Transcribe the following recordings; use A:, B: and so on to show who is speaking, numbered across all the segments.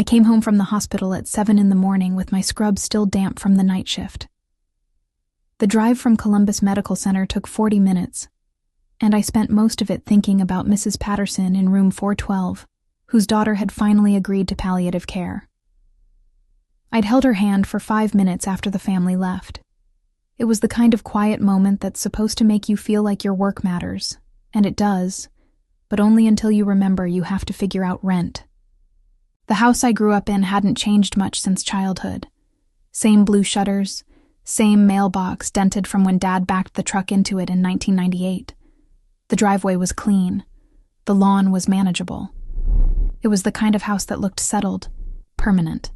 A: came home from the hospital at 7 in the morning with my scrub still damp from the night shift. The drive from Columbus Medical Center took 40 minutes, and I spent most of it thinking about Mrs. Patterson in room 412, whose daughter had finally agreed to palliative care. I'd held her hand for 5 minutes after the family left. It was the kind of quiet moment that's supposed to make you feel like your work matters, and it does, but only until you remember you have to figure out rent. The house I grew up in hadn't changed much since childhood. Same blue shutters, same mailbox dented from when Dad backed the truck into it in 1998. The driveway was clean. The lawn was manageable. It was the kind of house that looked settled, permanent.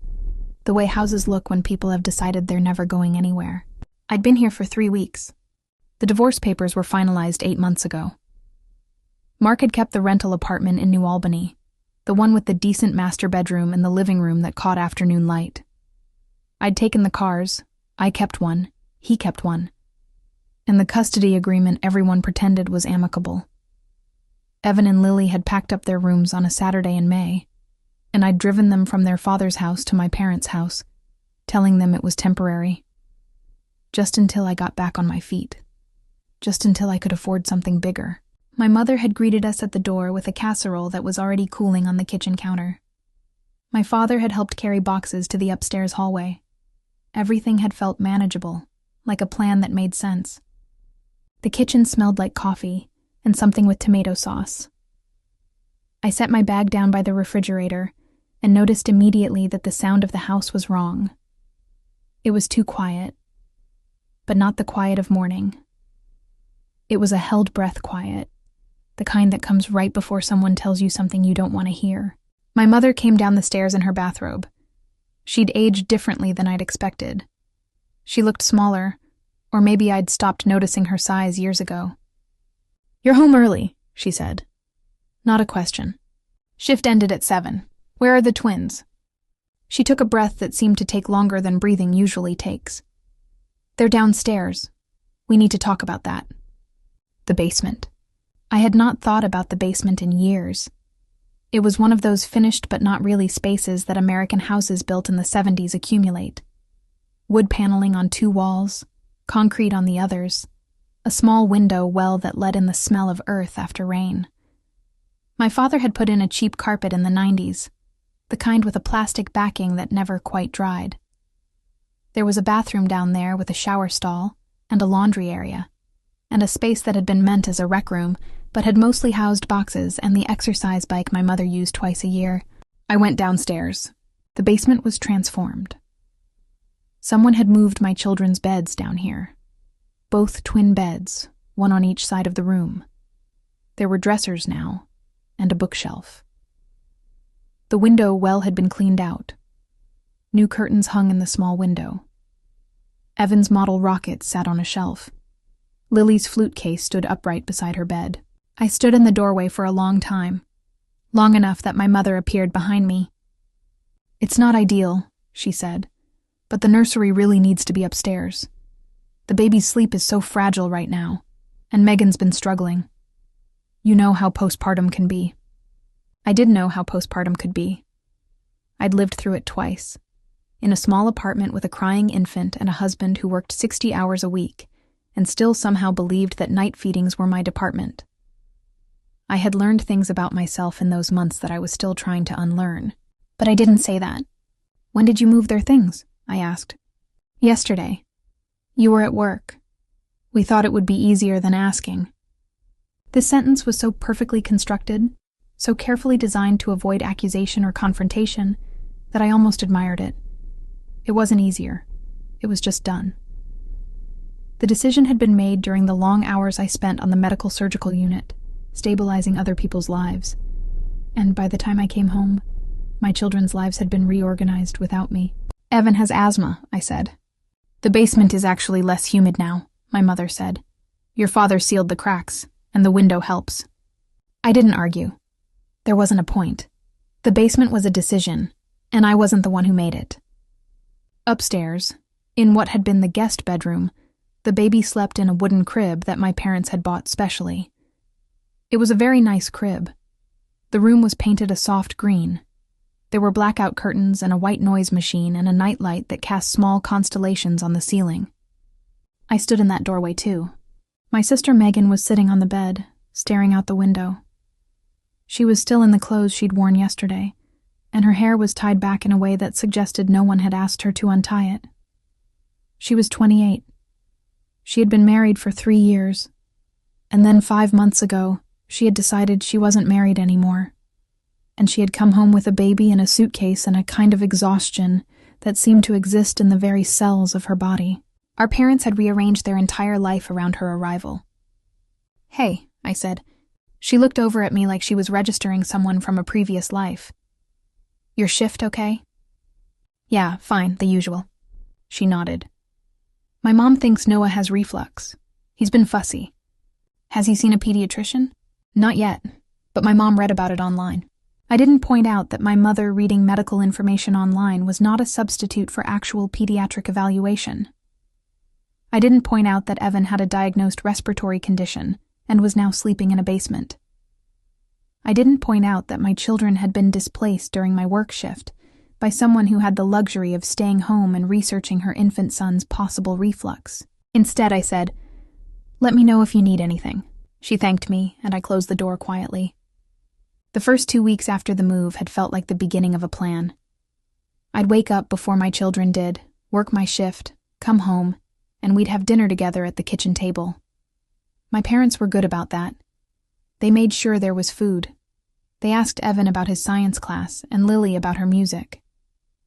A: The way houses look when people have decided they're never going anywhere. I'd been here for 3 weeks. The divorce papers were finalized 8 months ago. Mark had kept the rental apartment in New Albany, the one with the decent master bedroom and the living room that caught afternoon light. I'd taken the cars. I kept one. He kept one. And the custody agreement everyone pretended was amicable. Evan and Lily had packed up their rooms on a Saturday in May, and I'd driven them from their father's house to my parents' house, telling them it was temporary. Just until I got back on my feet. Just until I could afford something bigger. My mother had greeted us at the door with a casserole that was already cooling on the kitchen counter. My father had helped carry boxes to the upstairs hallway. Everything had felt manageable, like a plan that made sense. The kitchen smelled like coffee and something with tomato sauce. I set my bag down by the refrigerator and noticed immediately that the sound of the house was wrong. It was too quiet, but not the quiet of morning. It was a held-breath quiet, the kind that comes right before someone tells you something you don't want to hear. My mother came down the stairs in her bathrobe. She'd aged differently than I'd expected. She looked smaller, or maybe I'd stopped noticing her size years ago. "You're home early," she said. Not a question. "Shift ended at 7. Where are the twins?" She took a breath that seemed to take longer than breathing usually takes. "They're downstairs. We need to talk about that." The basement. I had not thought about the basement in years. It was one of those finished but not really spaces that American houses built in the 70s accumulate. Wood paneling on 2 walls, concrete on the others, a small window well that let in the smell of earth after rain. My father had put in a cheap carpet in the 90s, the kind with a plastic backing that never quite dried. There was a bathroom down there with a shower stall and a laundry area, and a space that had been meant as a rec room but had mostly housed boxes and the exercise bike my mother used twice a year. I went downstairs. The basement was transformed. Someone had moved my children's beds down here. Both twin beds, one on each side of the room. There were dressers now, and a bookshelf. The window well had been cleaned out. New curtains hung in the small window. Evan's model rocket sat on a shelf. Lily's flute case stood upright beside her bed. I stood in the doorway for a long time, long enough that my mother appeared behind me. "It's not ideal," she said, "but the nursery really needs to be upstairs. The baby's sleep is so fragile right now, and Megan's been struggling. You know how postpartum can be." I did know how postpartum could be. I'd lived through it twice, in a small apartment with a crying infant and a husband who worked 60 hours a week, and still somehow believed that night feedings were my department. I had learned things about myself in those months that I was still trying to unlearn. But I didn't say that. "When did you move their things?" I asked. "Yesterday. You were at work. We thought it would be easier than asking." This sentence was so perfectly constructed, so carefully designed to avoid accusation or confrontation, that I almost admired it. It wasn't easier. It was just done. The decision had been made during the long hours I spent on the medical surgical unit, stabilizing other people's lives. And by the time I came home, my children's lives had been reorganized without me. "Evan has asthma," I said. "The basement is actually less humid now," my mother said. "Your father sealed the cracks, and the window helps." I didn't argue. There wasn't a point. The basement was a decision, and I wasn't the one who made it. Upstairs, in what had been the guest bedroom, the baby slept in a wooden crib that my parents had bought specially. It was a very nice crib. The room was painted a soft green. There were blackout curtains and a white noise machine and a nightlight that cast small constellations on the ceiling. I stood in that doorway too. My sister Megan was sitting on the bed, staring out the window. She was still in the clothes she'd worn yesterday, and her hair was tied back in a way that suggested no one had asked her to untie it. She was 28. She had been married for 3 years, and then 5 months ago, she had decided she wasn't married anymore, and she had come home with a baby in a suitcase and a kind of exhaustion that seemed to exist in the very cells of her body. Our parents had rearranged their entire life around her arrival. "Hey," I said. She looked over at me like she was registering someone from a previous life. "Your shift okay?" "Yeah, fine, the usual." She nodded. "My mom thinks Noah has reflux. He's been fussy." "Has he seen a pediatrician?" "Not yet, but my mom read about it online." I didn't point out that my mother reading medical information online was not a substitute for actual pediatric evaluation. I didn't point out that Evan had a diagnosed respiratory condition and was now sleeping in a basement. I didn't point out that my children had been displaced during my work shift by someone who had the luxury of staying home and researching her infant son's possible reflux. Instead, I said, "Let me know if you need anything." She thanked me, and I closed the door quietly. The first 2 weeks after the move had felt like the beginning of a plan. I'd wake up before my children did, work my shift, come home, and we'd have dinner together at the kitchen table. My parents were good about that. They made sure there was food. They asked Evan about his science class and Lily about her music.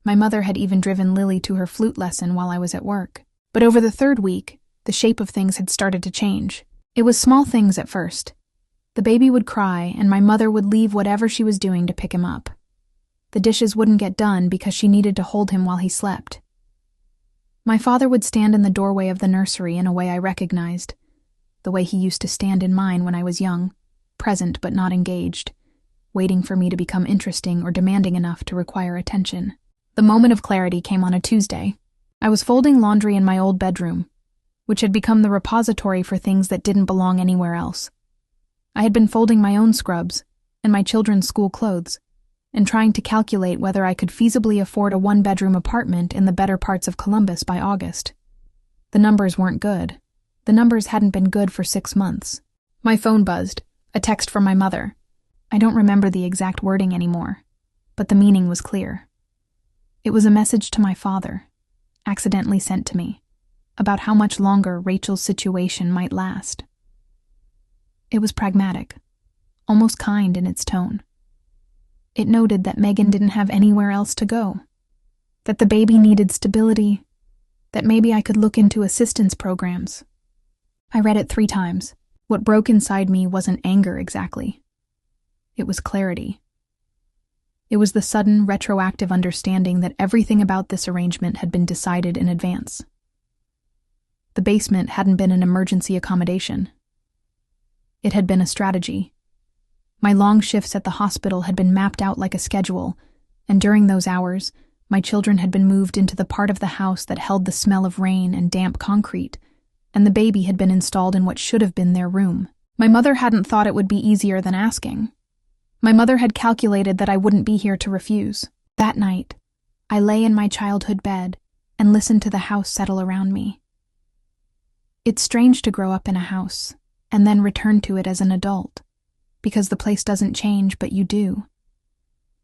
A: My mother had even driven Lily to her flute lesson while I was at work. But over the 3rd week, the shape of things had started to change. It was small things at first. The baby would cry, and my mother would leave whatever she was doing to pick him up. The dishes wouldn't get done because she needed to hold him while he slept. My father would stand in the doorway of the nursery in a way I recognized, the way he used to stand in mine when I was young, present but not engaged, waiting for me to become interesting or demanding enough to require attention. The moment of clarity came on a Tuesday. I was folding laundry in my old bedroom, which had become the repository for things that didn't belong anywhere else. I had been folding my own scrubs and my children's school clothes, and trying to calculate whether I could feasibly afford a 1-bedroom apartment in the better parts of Columbus by August. The numbers weren't good. The numbers hadn't been good for 6 months. My phone buzzed, a text from my mother. I don't remember the exact wording anymore, but the meaning was clear. It was a message to my father, accidentally sent to me, about how much longer Rachel's situation might last. It was pragmatic, almost kind in its tone. It noted that Megan didn't have anywhere else to go, that the baby needed stability, that maybe I could look into assistance programs. I read it 3 times. What broke inside me wasn't anger exactly. It was clarity. It was the sudden, retroactive understanding that everything about this arrangement had been decided in advance. The basement hadn't been an emergency accommodation. It had been a strategy. My long shifts at the hospital had been mapped out like a schedule, and during those hours, my children had been moved into the part of the house that held the smell of rain and damp concrete, and the baby had been installed in what should have been their room. My mother hadn't thought it would be easier than asking. My mother had calculated that I wouldn't be here to refuse. That night, I lay in my childhood bed and listened to the house settle around me. It's strange to grow up in a house and then return to it as an adult, because the place doesn't change, but you do.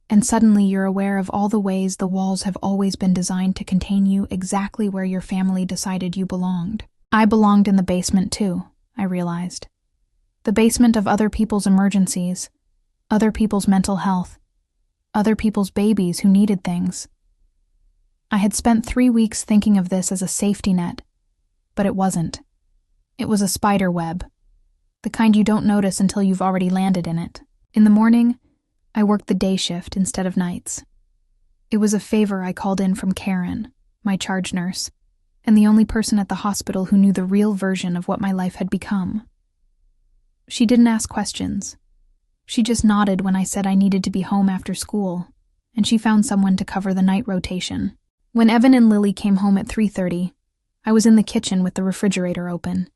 A: And suddenly you're aware of all the ways the walls have always been designed to contain you exactly where your family decided you belonged. I belonged in the basement too, I realized. The basement of other people's emergencies, other people's mental health, other people's babies who needed things. I had spent 3 weeks thinking of this as a safety net, but it wasn't. It was a spider web, the kind you don't notice until you've already landed in it. In the morning, I worked the day shift instead of nights. It was a favor I called in from Karen, my charge nurse, and the only person at the hospital who knew the real version of what my life had become. She didn't ask questions. She just nodded when I said I needed to be home after school, and she found someone to cover the night rotation. When Evan and Lily came home at 3:30, I was in the kitchen with the refrigerator open,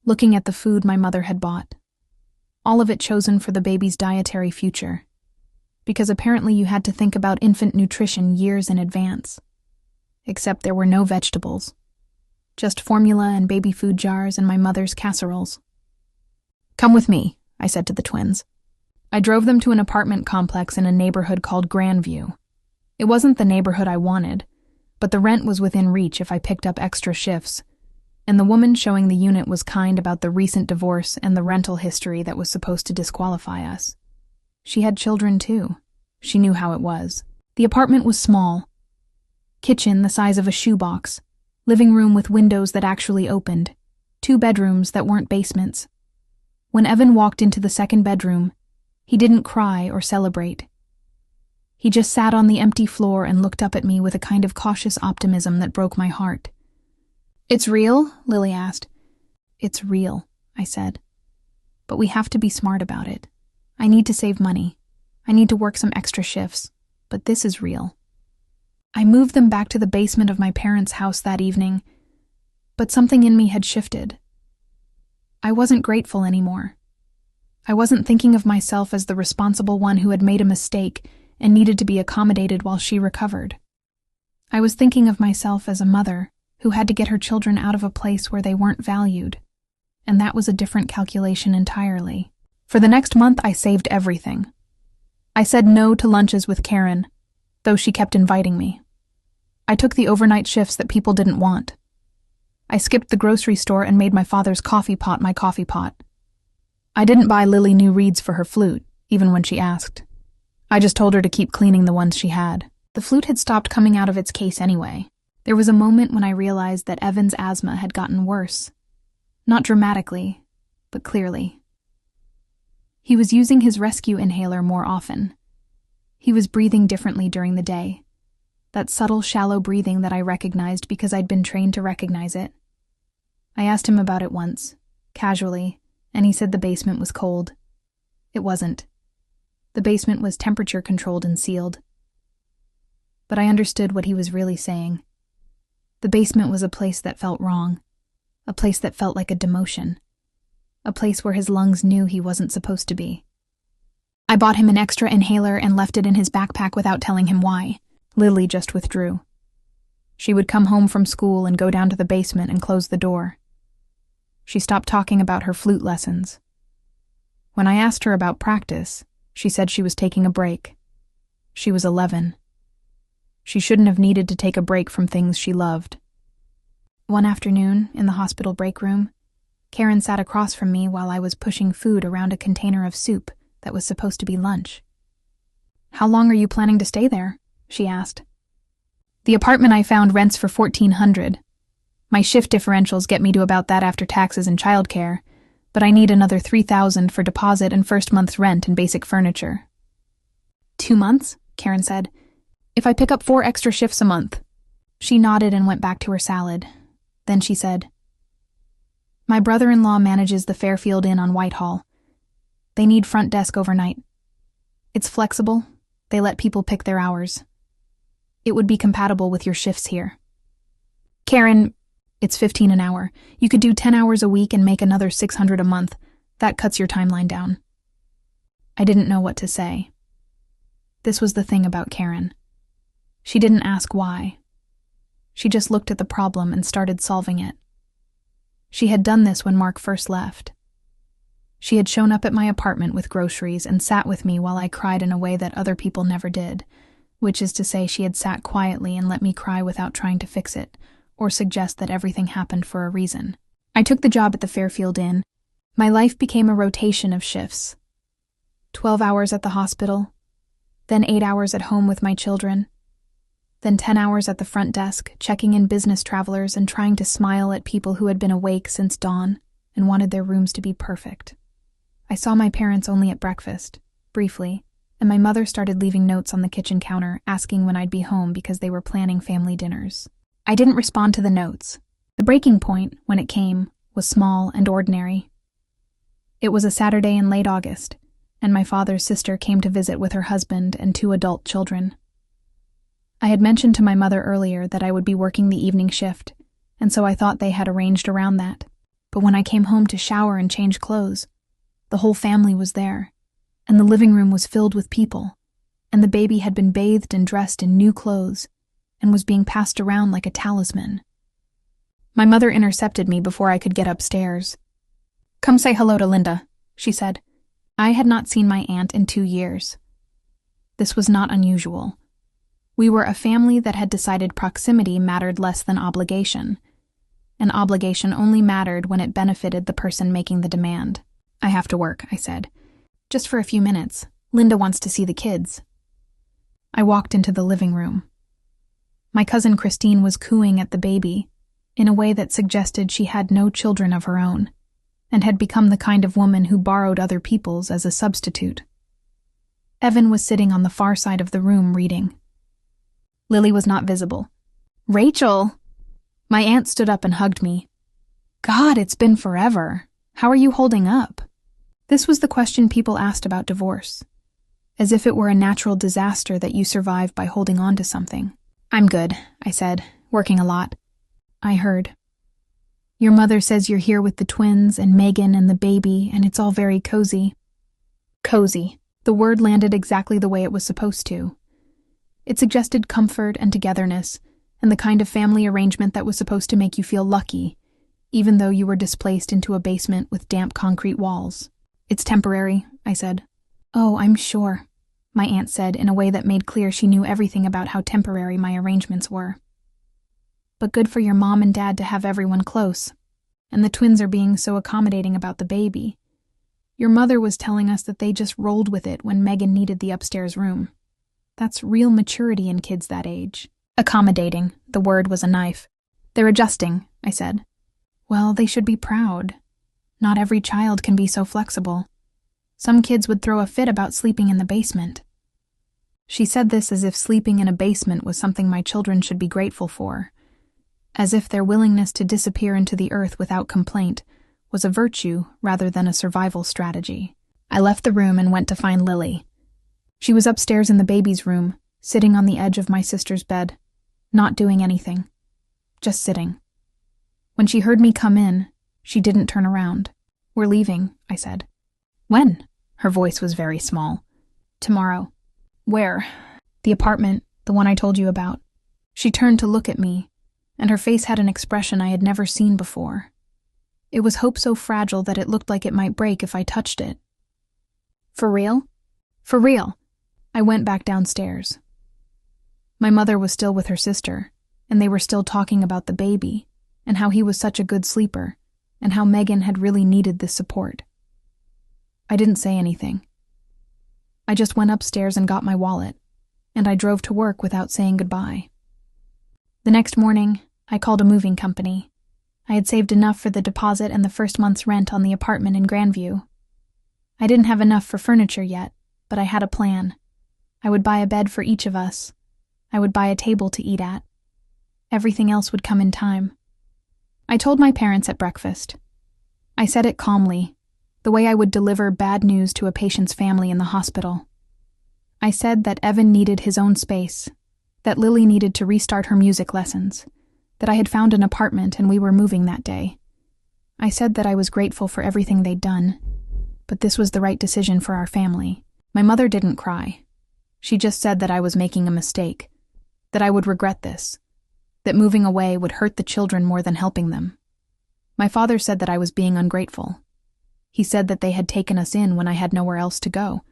A: looking at the food my mother had bought, all of it chosen for the baby's dietary future. because apparently you had to think about infant nutrition years in advance. Except there were no vegetables. Just formula and baby food jars and my mother's casseroles. "Come with me," I said to the twins. I drove them to an apartment complex in a neighborhood called Grandview. It wasn't the neighborhood I wanted, but the rent was within reach if I picked up extra shifts, and the woman showing the unit was kind about the recent divorce and the rental history that was supposed to disqualify us. She had children too. She knew how it was. The apartment was small. Kitchen the size of a shoebox, living room with windows that actually opened, 2 bedrooms that weren't basements. When Evan walked into the second bedroom, he didn't cry or celebrate. He just sat on the empty floor and looked up at me with a kind of cautious optimism that broke my heart. "It's real?" Lily asked. "It's real," I said. "But we have to be smart about it. I need to save money. I need to work some extra shifts, but this is real." I moved them back to the basement of my parents' house that evening, but something in me had shifted. I wasn't grateful anymore. I wasn't thinking of myself as the responsible one who had made a mistake and needed to be accommodated while she recovered. I was thinking of myself as a mother who had to get her children out of a place where they weren't valued, and that was a different calculation entirely. For the next month, I saved everything. I said no to lunches with Karen, though she kept inviting me. I took the overnight shifts that people didn't want. I skipped the grocery store and made my father's coffee pot my coffee pot. I didn't buy Lily new reeds for her flute, even when she asked. I just told her to keep cleaning the ones she had. The flute had stopped coming out of its case anyway. There was a moment when I realized that Evan's asthma had gotten worse. Not dramatically, but clearly. He was using his rescue inhaler more often. He was breathing differently during the day. That subtle, shallow breathing that I recognized because I'd been trained to recognize it. I asked him about it once, casually, and he said the basement was cold. It wasn't. The basement was temperature-controlled and sealed. But I understood what he was really saying. The basement was a place that felt wrong, a place that felt like a demotion, a place where his lungs knew he wasn't supposed to be. I bought him an extra inhaler and left it in his backpack without telling him why. Lily just withdrew. She would come home from school and go down to the basement and close the door. She stopped talking about her flute lessons. When I asked her about practice, she said she was taking a break. She was 11. She shouldn't have needed to take a break from things she loved. One afternoon, in the hospital break room, Karen sat across from me while I was pushing food around a container of soup that was supposed to be lunch. "How long are you planning to stay there?" she asked. "The apartment I found rents for $1,400. My shift differentials get me to about that after taxes and childcare, but I need another $3,000 for deposit and first month's rent and basic furniture." 2 months? Karen said. "If I pick up 4 extra shifts a month." She nodded and went back to her salad. Then she said, "My brother-in-law manages the Fairfield Inn on Whitehall. They need front desk overnight. It's flexible. They let people pick their hours. It would be compatible with your shifts here." "Karen, it's $15 an hour. You could do 10 hours a week and make another $600 a month. That cuts your timeline down." I didn't know what to say. This was the thing about Karen. She didn't ask why. She just looked at the problem and started solving it. She had done this when Mark first left. She had shown up at my apartment with groceries and sat with me while I cried in a way that other people never did, which is to say she had sat quietly and let me cry without trying to fix it, or suggest that everything happened for a reason. I took the job at the Fairfield Inn. My life became a rotation of shifts. 12 hours at the hospital, then 8 hours at home with my children, then 10 hours at the front desk, checking in business travelers and trying to smile at people who had been awake since dawn and wanted their rooms to be perfect. I saw my parents only at breakfast, briefly, and my mother started leaving notes on the kitchen counter asking when I'd be home because they were planning family dinners. I didn't respond to the notes. The breaking point, when it came, was small and ordinary. It was a Saturday in late August, and my father's sister came to visit with her husband and 2 adult children. I had mentioned to my mother earlier that I would be working the evening shift, and so I thought they had arranged around that. But when I came home to shower and change clothes, the whole family was there, and the living room was filled with people. and the baby had been bathed and dressed in new clothes and was being passed around like a talisman. My mother intercepted me before I could get upstairs. "Come say hello to Linda," she said. I had not seen my aunt in 2 years. This was not unusual. We were a family that had decided proximity mattered less than obligation. An obligation only mattered when it benefited the person making the demand. "I have to work," I said. "Just for a few minutes. Linda wants to see the kids." I walked into the living room. My cousin Christine was cooing at the baby in a way that suggested she had no children of her own and had become the kind of woman who borrowed other people's as a substitute. Evan was sitting on the far side of the room reading. Lily was not visible. "Rachel!" My aunt stood up and hugged me. "God, it's been forever. How are you holding up?" This was the question people asked about divorce, as if it were a natural disaster that you survive by holding on to something. "I'm good," I said, "working a lot." I heard. "Your mother says you're here with the twins and Megan and the baby, and it's all very cozy." Cozy. The word landed exactly the way it was supposed to. It suggested comfort and togetherness, and the kind of family arrangement that was supposed to make you feel lucky, even though you were displaced into a basement with damp concrete walls. "It's temporary," I said. "Oh, I'm sure," my aunt said in a way that made clear she knew everything about how temporary my arrangements were. "But good for your mom and dad to have everyone close, and the twins are being so accommodating about the baby. Your mother was telling us that they just rolled with it when Megan needed the upstairs room. That's real maturity in kids that age." Accommodating, the word was a knife. "They're adjusting," I said. "Well, they should be proud. Not every child can be so flexible. Some kids would throw a fit about sleeping in the basement." She said this as if sleeping in a basement was something my children should be grateful for, as if their willingness to disappear into the earth without complaint was a virtue rather than a survival strategy. I left the room and went to find Lily. She was upstairs in the baby's room, sitting on the edge of my sister's bed, not doing anything, just sitting. When she heard me come in, she didn't turn around. "We're leaving," I said. "When?" Her voice was very small. "Tomorrow." "Where?" "The apartment, the one I told you about." She turned to look at me, and her face had an expression I had never seen before. It was hope so fragile that it looked like it might break if I touched it. "For real?" "For real." I went back downstairs. My mother was still with her sister, and they were still talking about the baby, and how he was such a good sleeper, and how Megan had really needed this support. I didn't say anything. I just went upstairs and got my wallet, and I drove to work without saying goodbye. The next morning, I called a moving company. I had saved enough for the deposit and the first month's rent on the apartment in Grandview. I didn't have enough for furniture yet, but I had a plan. I would buy a bed for each of us. I would buy a table to eat at. Everything else would come in time. I told my parents at breakfast. I said it calmly, the way I would deliver bad news to a patient's family in the hospital. I said that Evan needed his own space, that Lily needed to restart her music lessons, that I had found an apartment and we were moving that day. I said that I was grateful for everything they'd done, but this was the right decision for our family. My mother didn't cry. She just said that I was making a mistake, that I would regret this, that moving away would hurt the children more than helping them. My father said that I was being ungrateful. He said that they had taken us in when I had nowhere else to go,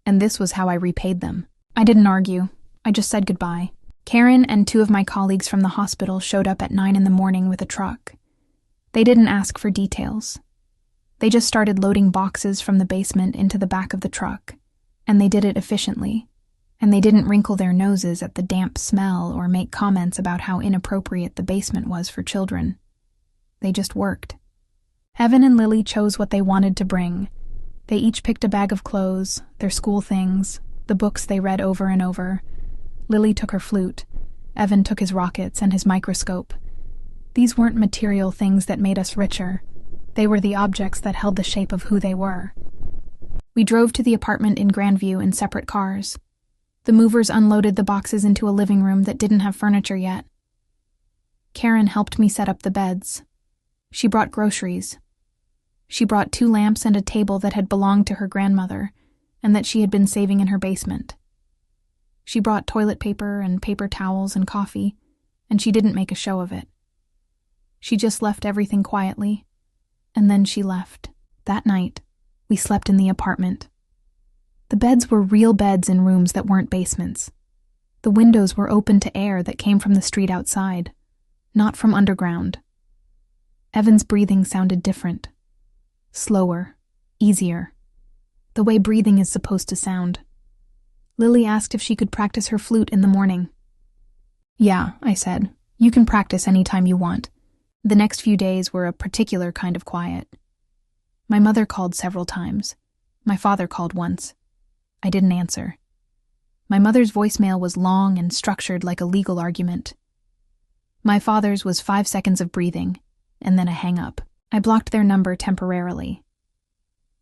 A: and this was how I repaid them. I didn't argue. I just said goodbye. Karen and 2 of my colleagues from the hospital showed up at 9 a.m. with a truck. They didn't ask for details. They just started loading boxes from the basement into the back of the truck, and they did it efficiently, and they didn't wrinkle their noses at the damp smell or make comments about how inappropriate the basement was for children. They just worked. Evan and Lily chose what they wanted to bring. They each picked a bag of clothes, their school things, the books they read over and over. Lily took her flute. Evan took his rockets and his microscope. These weren't material things that made us richer. They were the objects that held the shape of who they were. We drove to the apartment in Grandview in separate cars. The movers unloaded the boxes into a living room that didn't have furniture yet. Karen helped me set up the beds. She brought groceries. She brought 2 lamps and a table that had belonged to her grandmother, and that she had been saving in her basement. She brought toilet paper and paper towels and coffee, and she didn't make a show of it. She just left everything quietly, and then she left. That night, we slept in the apartment. The beds were real beds in rooms that weren't basements. The windows were open to air that came from the street outside, not from underground. Evan's breathing sounded different. Slower, easier. The way breathing is supposed to sound. Lily asked if she could practice her flute in the morning. "Yeah," I said. "You can practice anytime you want." The next few days were a particular kind of quiet. My mother called several times. My father called once. I didn't answer. My mother's voicemail was long and structured like a legal argument. My father's was 5 seconds of breathing, and then a hang-up. I blocked their number temporarily.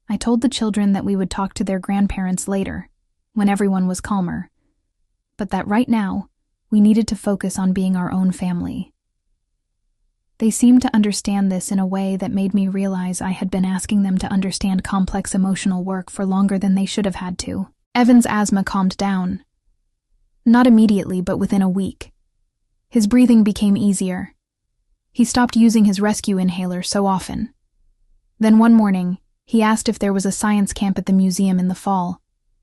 A: I told the children that we would talk to their grandparents later, when everyone was calmer, but that right now, we needed to focus on being our own family. They seemed to understand this in a way that made me realize I had been asking them to understand complex emotional work for longer than they should have had to. Evan's asthma calmed down. Not immediately, but within a week. His breathing became easier. He stopped using his rescue inhaler so often. Then one morning, he asked if there was a science camp at the museum in the fall,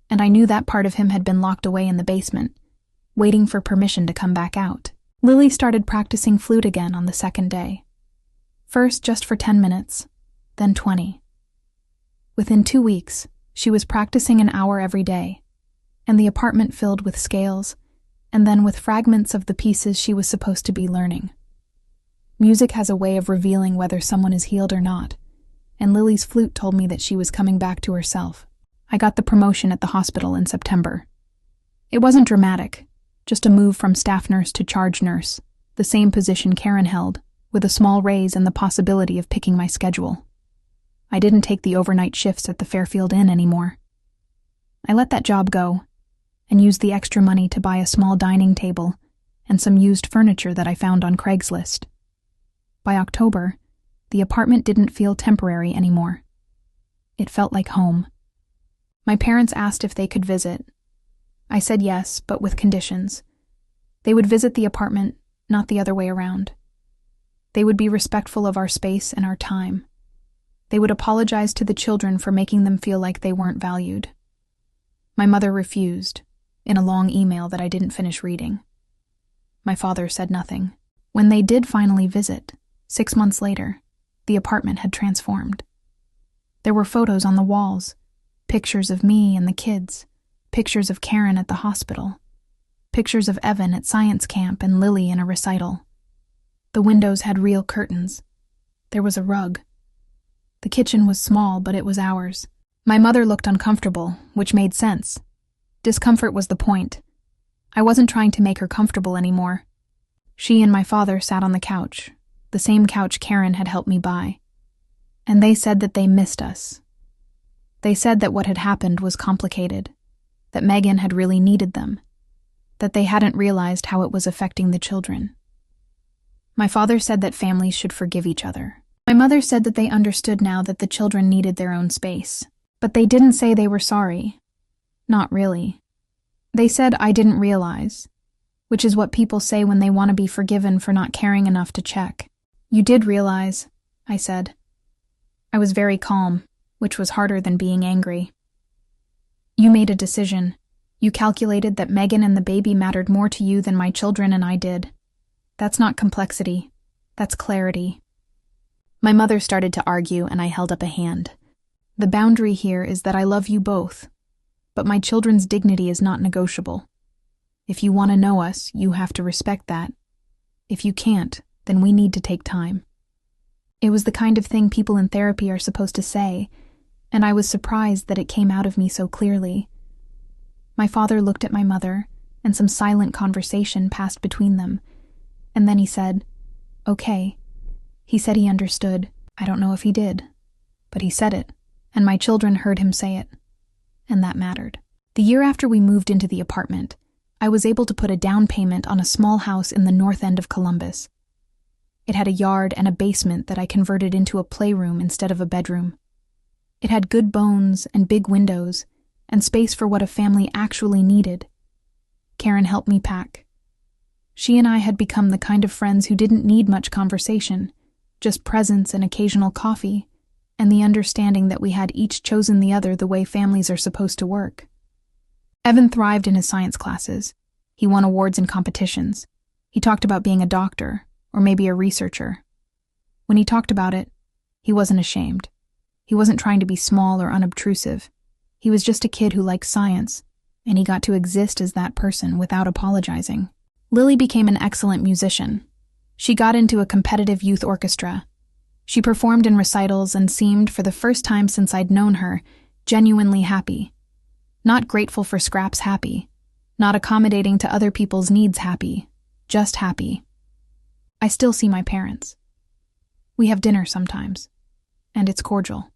A: and I knew that part of him had been locked away in the basement, waiting for permission to come back out. Lily started practicing flute again on the second day. First just for 10 minutes, then 20. Within 2 weeks, she was practicing an hour every day, and the apartment filled with scales, and then with fragments of the pieces she was supposed to be learning. Music has a way of revealing whether someone is healed or not, and Lily's flute told me that she was coming back to herself. I got the promotion at the hospital in September. It wasn't dramatic, just a move from staff nurse to charge nurse, the same position Karen held, with a small raise and the possibility of picking my schedule. I didn't take the overnight shifts at the Fairfield Inn anymore. I let that job go, and used the extra money to buy a small dining table and some used furniture that I found on Craigslist. By October, the apartment didn't feel temporary anymore. It felt like home. My parents asked if they could visit. I said yes, but with conditions. They would visit the apartment, not the other way around. They would be respectful of our space and our time. They would apologize to the children for making them feel like they weren't valued. My mother refused, in a long email that I didn't finish reading. My father said nothing. When they did finally visit, 6 months later, the apartment had transformed. There were photos on the walls, pictures of me and the kids, pictures of Karen at the hospital, pictures of Evan at science camp and Lily in a recital. The windows had real curtains. There was a rug. The kitchen was small, but it was ours. My mother looked uncomfortable, which made sense. Discomfort was the point. I wasn't trying to make her comfortable anymore. She and my father sat on the couch, the same couch Karen had helped me buy. And they said that they missed us. They said that what had happened was complicated, that Megan had really needed them, that they hadn't realized how it was affecting the children. My father said that families should forgive each other. My mother said that they understood now that the children needed their own space, but they didn't say they were sorry. Not really. They said I didn't realize, which is what people say when they want to be forgiven for not caring enough to check. "You did realize," I said. I was very calm, which was harder than being angry. "You made a decision. You calculated that Megan and the baby mattered more to you than my children and I did. That's not complexity. That's clarity." My mother started to argue, and I held up a hand. "The boundary here is that I love you both, but my children's dignity is not negotiable. If you want to know us, you have to respect that. If you can't, then we need to take time." It was the kind of thing people in therapy are supposed to say, and I was surprised that it came out of me so clearly. My father looked at my mother, and some silent conversation passed between them, and then he said, "Okay." He said he understood. I don't know if he did, but he said it, and my children heard him say it, and that mattered. The year after we moved into the apartment, I was able to put a down payment on a small house in the north end of Columbus. It had a yard and a basement that I converted into a playroom instead of a bedroom. It had good bones and big windows, and space for what a family actually needed. Karen helped me pack. She and I had become the kind of friends who didn't need much conversation, just presence and occasional coffee, and the understanding that we had each chosen the other the way families are supposed to work. Evan thrived in his science classes. He won awards in competitions. He talked about being a doctor, or maybe a researcher. When he talked about it, he wasn't ashamed. He wasn't trying to be small or unobtrusive. He was just a kid who liked science, and he got to exist as that person without apologizing. Lily became an excellent musician. She got into a competitive youth orchestra. She performed in recitals and seemed, for the first time since I'd known her, genuinely happy. Not grateful for scraps happy. Not accommodating to other people's needs happy. Just happy. I still see my parents. We have dinner sometimes, and it's cordial.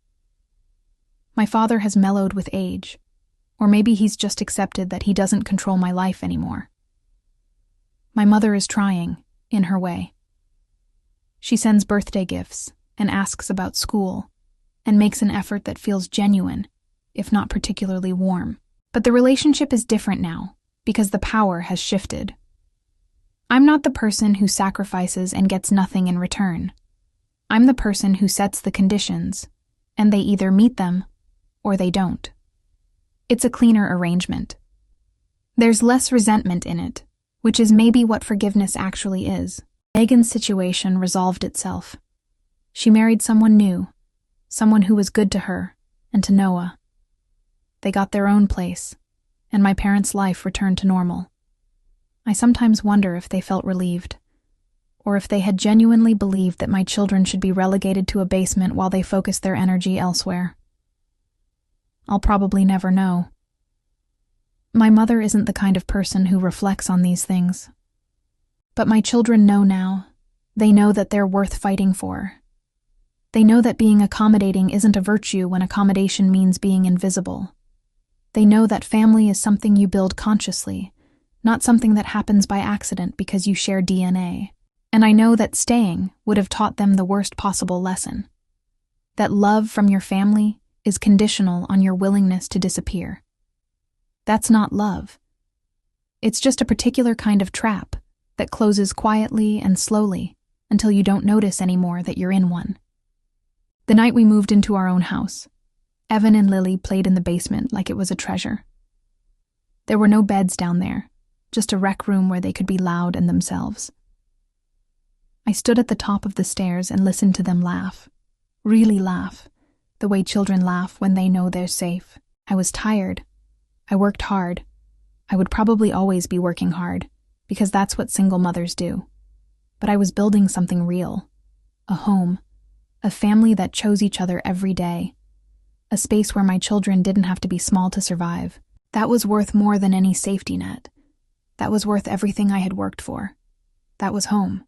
A: My father has mellowed with age, or maybe he's just accepted that he doesn't control my life anymore. My mother is trying, in her way. She sends birthday gifts and asks about school and makes an effort that feels genuine, if not particularly warm. But the relationship is different now because the power has shifted. I'm not the person who sacrifices and gets nothing in return. I'm the person who sets the conditions, and they either meet them or they don't. It's a cleaner arrangement. There's less resentment in it, which is maybe what forgiveness actually is. Megan's situation resolved itself. She married someone new, someone who was good to her and to Noah. They got their own place, and my parents' life returned to normal. I sometimes wonder if they felt relieved, or if they had genuinely believed that my children should be relegated to a basement while they focused their energy elsewhere. I'll probably never know. My mother isn't the kind of person who reflects on these things. But my children know now. They know that they're worth fighting for. They know that being accommodating isn't a virtue when accommodation means being invisible. They know that family is something you build consciously, not something that happens by accident because you share DNA. And I know that staying would have taught them the worst possible lesson. That love from your family is conditional on your willingness to disappear. That's not love. It's just a particular kind of trap that closes quietly and slowly until you don't notice anymore that you're in one. The night we moved into our own house, Evan and Lily played in the basement like it was a treasure. There were no beds down there, just a rec room where they could be loud and themselves. I stood at the top of the stairs and listened to them laugh. Really laugh, the way children laugh when they know they're safe. I was tired. I worked hard. I would probably always be working hard, because that's what single mothers do. But I was building something real. A home. A family that chose each other every day. A space where my children didn't have to be small to survive. That was worth more than any safety net. That was worth everything I had worked for. That was home.